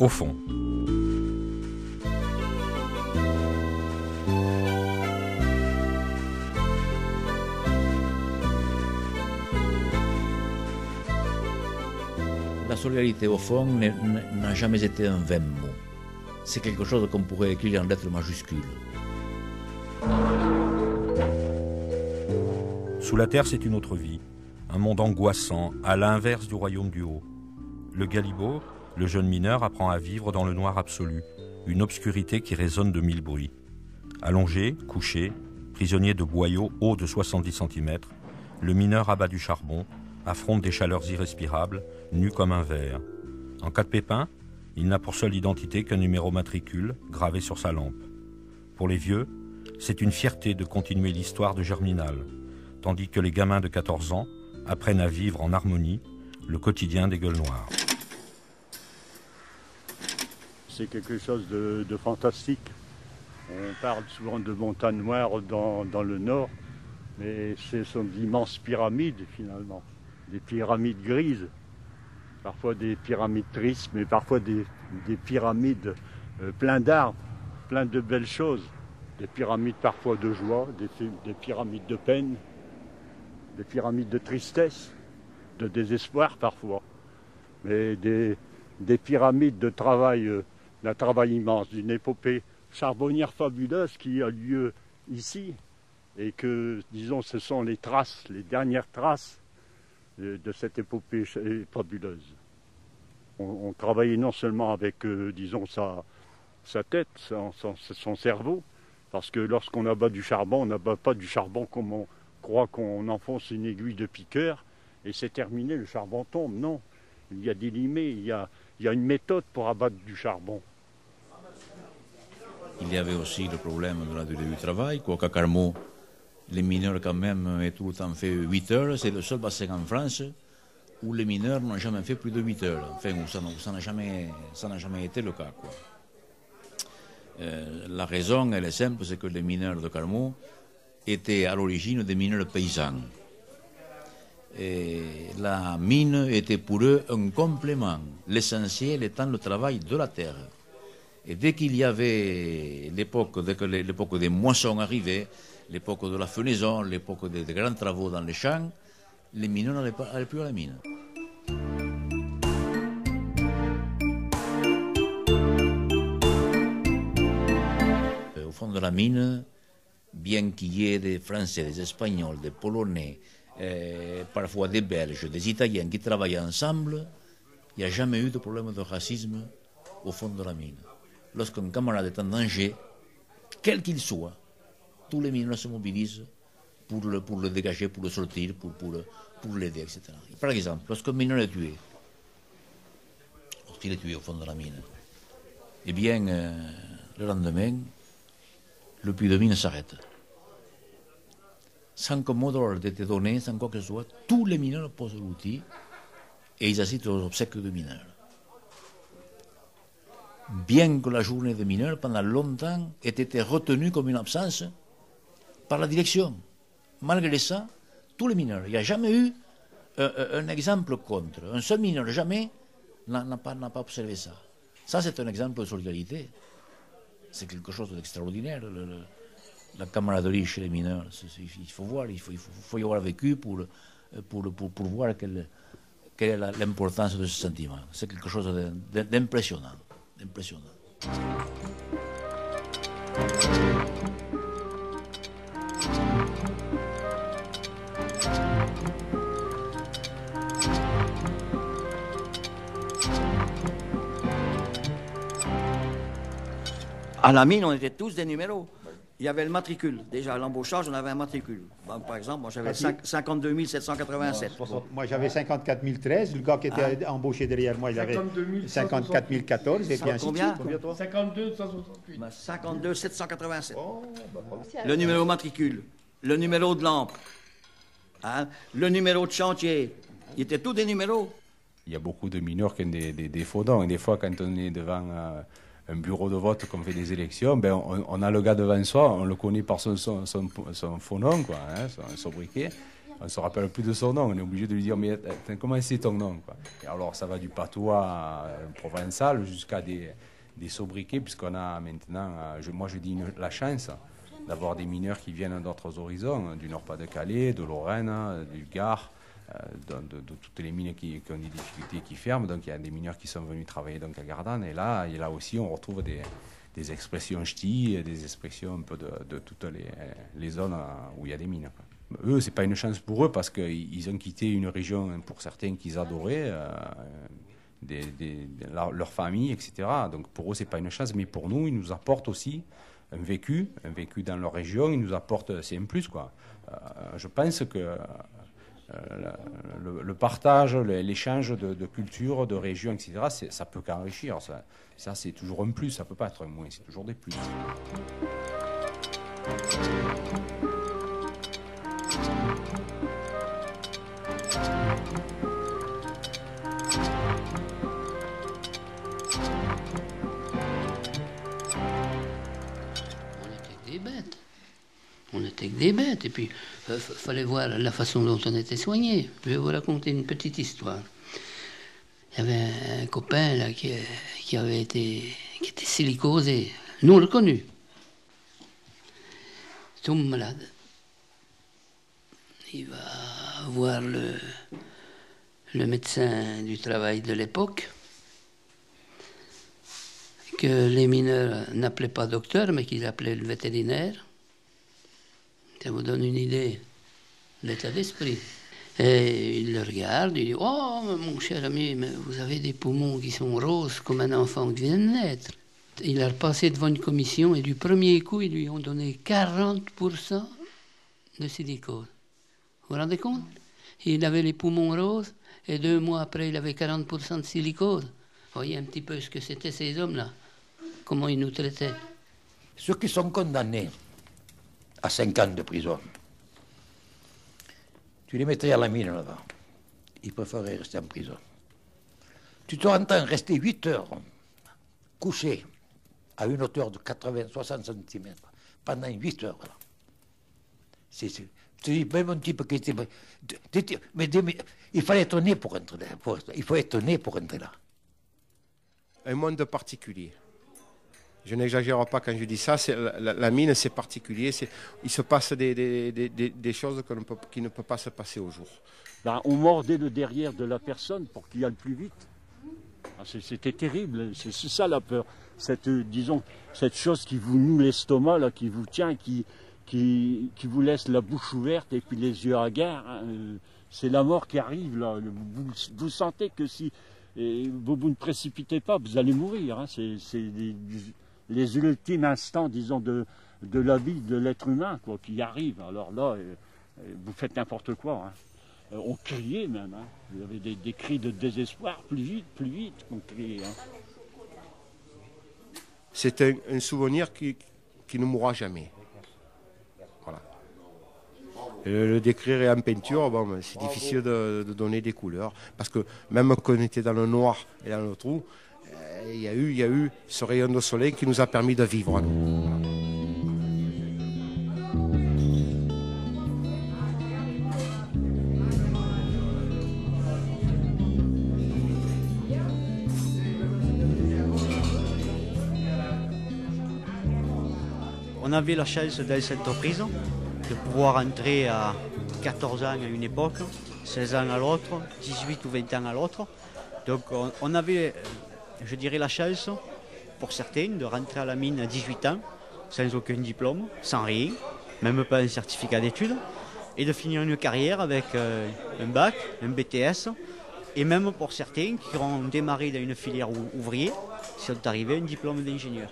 Au fond. La solidarité, au fond, n'a jamais été un vain mot. C'est quelque chose qu'on pourrait écrire en lettres majuscules. Sous la terre, c'est une autre vie. Un monde angoissant, à l'inverse du royaume du haut. Le Galibo, le jeune mineur, apprend à vivre dans le noir absolu, une obscurité qui résonne de 1000 bruits. Allongé, couché, prisonnier de boyaux hauts de 70 cm, le mineur abat du charbon, affronte des chaleurs irrespirables, nu comme un ver. En cas de pépin, il n'a pour seule identité qu'un numéro matricule gravé sur sa lampe. Pour les vieux, c'est une fierté de continuer l'histoire de Germinal, tandis que les gamins de 14 ans apprennent à vivre en harmonie le quotidien des gueules noires. C'est quelque chose de fantastique. On parle souvent de montagnes noires dans le nord, mais ce sont d'immenses pyramides finalement. Des pyramides grises, parfois des pyramides tristes, mais parfois des pyramides pleines d'arbres, plein de belles choses. Des pyramides parfois de joie, des pyramides de peine, des pyramides de tristesse, de désespoir parfois. Mais des pyramides de travail, d'un travail immense, d'une épopée charbonnière fabuleuse qui a lieu ici. Et que, disons, ce sont les traces, les dernières traces de cette épopée fabuleuse. On travaillait non seulement avec, disons, sa tête, son cerveau, parce que lorsqu'on abat du charbon, on n'abat pas du charbon comme on croit qu'on enfonce une aiguille de piqueur et c'est terminé, le charbon tombe. Non, il y a des limets, il y a une méthode pour abattre du charbon. Il y avait aussi le problème de la durée du travail, quoi qu'à Carmaux, les mineurs quand même ont tout le temps fait 8 heures, c'est le seul bassin en France où les mineurs n'ont jamais fait plus de 8 heures, enfin où ça n'a jamais été le cas, quoi. La raison, elle est simple, c'est que les mineurs de Carmaux étaient à l'origine des mineurs paysans. Et la mine était pour eux un complément, l'essentiel étant le travail de la terre. Et dès qu'il y avait l'époque des moissons arrivait, l'époque de la fenaison, l'époque des grands travaux dans les champs, les mineurs n'allaient plus à la mine. Au fond de la mine, bien qu'il y ait des Français, des Espagnols, des Polonais, parfois des Belges, des Italiens qui travaillent ensemble, il n'y a jamais eu de problème de racisme au fond de la mine. Lorsqu'un camarade est en danger, quel qu'il soit, tous les mineurs se mobilisent pour le dégager, pour le sortir, pour l'aider, etc. Et par exemple, lorsqu'un mineur est tué, lorsqu'il est tué au fond de la mine, eh bien, le lendemain, le puits de mine s'arrête. Sans qu'un mot d'ordre ait été donné, sans quoi que ce soit, tous les mineurs posent l'outil et ils assistent aux obsèques de mineurs. Bien que la journée de mineurs, pendant longtemps, ait été retenue comme une absence par la direction. Malgré ça, tous les mineurs, il n'y a jamais eu un exemple contre. Un seul mineur, jamais, n'a pas observé ça. Ça, c'est un exemple de solidarité. C'est quelque chose d'extraordinaire, la camaraderie chez les mineurs. Il faut voir, il faut y avoir vécu pour voir quelle est l'importance de ce sentiment. C'est quelque chose d'impressionnant. À la mine, on était tous des numéros. Il y avait le matricule. Déjà, à l'embauchage, on avait un matricule. Bon, par exemple, moi, j'avais 52 787. Bon. Moi, j'avais 54 013. Le gars qui était embauché derrière moi, il avait 54 014. Et puis ainsi de suite. Combien, toi? 52 168. 52 787. Oh, le numéro matricule, le numéro de lampe, hein, le numéro de chantier. Ils étaient tous des numéros. Il y a beaucoup de mineurs qui ont des faux noms. Et des fois, quand on est devant un bureau de vote, qu'on fait des élections, ben on a le gars devant soi, on le connaît par son faux nom, quoi, hein, son sobriquet. On ne se rappelle plus de son nom, on est obligé de lui dire « mais comment c'est ton nom ?» Et alors ça va du patois provençal jusqu'à des sobriquets, puisqu'on a maintenant, moi je dis la chance d'avoir des mineurs qui viennent d'autres horizons, du Nord-Pas-de-Calais, de Lorraine, du Gard, de toutes les mines qui ont des difficultés, qui ferment. Donc il y a des mineurs qui sont venus travailler donc à Gardanne, et là aussi on retrouve des expressions ch'tis, des expressions un peu de toutes les zones où il y a des mines, quoi. Eux, c'est pas une chance pour eux parce qu'ils ont quitté une région, pour certains, qu'ils adoraient, leur famille, etc. Donc pour eux, c'est pas une chance, mais pour nous, ils nous apportent aussi un vécu dans leur région. Ils nous apportent, c'est un plus, quoi. Je pense que le partage, l'échange de culture, de régions, etc., ça peut qu'enrichir. Ça, c'est toujours un plus, ça peut pas être un moins, c'est toujours des plus. On était que des bêtes, et puis fallait voir la façon dont on était soigné. Je vais vous raconter une petite histoire. Il y avait un copain là qui était silicosé. Nous on le connu. Il tombe malade. Il va voir le médecin du travail de l'époque, que les mineurs n'appelaient pas docteur, mais qu'ils appelaient le vétérinaire. Ça vous donne une idée de l'état d'esprit. Et il le regarde, il dit « Oh, mon cher ami, mais vous avez des poumons qui sont roses comme un enfant qui vient de naître. » Il a repassé devant une commission et du premier coup, ils lui ont donné 40% de silicose. Vous vous rendez compte? Il avait les poumons roses et 2 mois après, il avait 40% de silicose. Vous voyez un petit peu ce que c'était ces hommes-là, comment ils nous traitaient. Ceux qui sont condamnés à 5 ans de prison, tu les mettrais à la mine là-bas. Ils préféraient rester en prison. Tu te entends rester 8 heures couché à une hauteur de 80-60 cm pendant 8 heures. Voilà. Tu dis, même un type qui était... Mais il fallait être né pour entrer là. Il faut être né pour entrer là. Un monde particulier. Je n'exagère pas quand je dis ça. La mine, c'est particulier. Il se passe des choses qui ne peuvent pas se passer au jour. Ben, on mordait le derrière de la personne pour qu'il aille plus vite. C'était terrible. C'est ça la peur. Cette chose qui vous noue l'estomac, là, qui vous tient, qui vous laisse la bouche ouverte et puis les yeux hagards. C'est la mort qui arrive là. Vous sentez que si vous ne précipitez pas, vous allez mourir. Hein. C'est les ultimes instants, disons, de la vie de l'être humain, quoi, qui arrivent. Alors là, vous faites n'importe quoi. Hein. On criait même. Hein. Il y avait des cris de désespoir, plus vite qu'on criait. Hein. C'est un souvenir qui ne mourra jamais. Voilà. Le décrire en peinture, bon, c'est difficile de donner des couleurs, parce que même quand on était dans le noir et dans le trou, il y a eu ce rayon de soleil qui nous a permis de vivre à nous. Voilà. On avait la chance dans cette prison de pouvoir entrer à 14 ans à une époque, 16 ans à l'autre, 18 ou 20 ans à l'autre. Donc on avait, je dirais, la chance, pour certains, de rentrer à la mine à 18 ans, sans aucun diplôme, sans rien, même pas un certificat d'études, et de finir une carrière avec un bac, un BTS, et même pour certains qui ont démarré dans une filière ouvrière, sont arrivés à un diplôme d'ingénieur.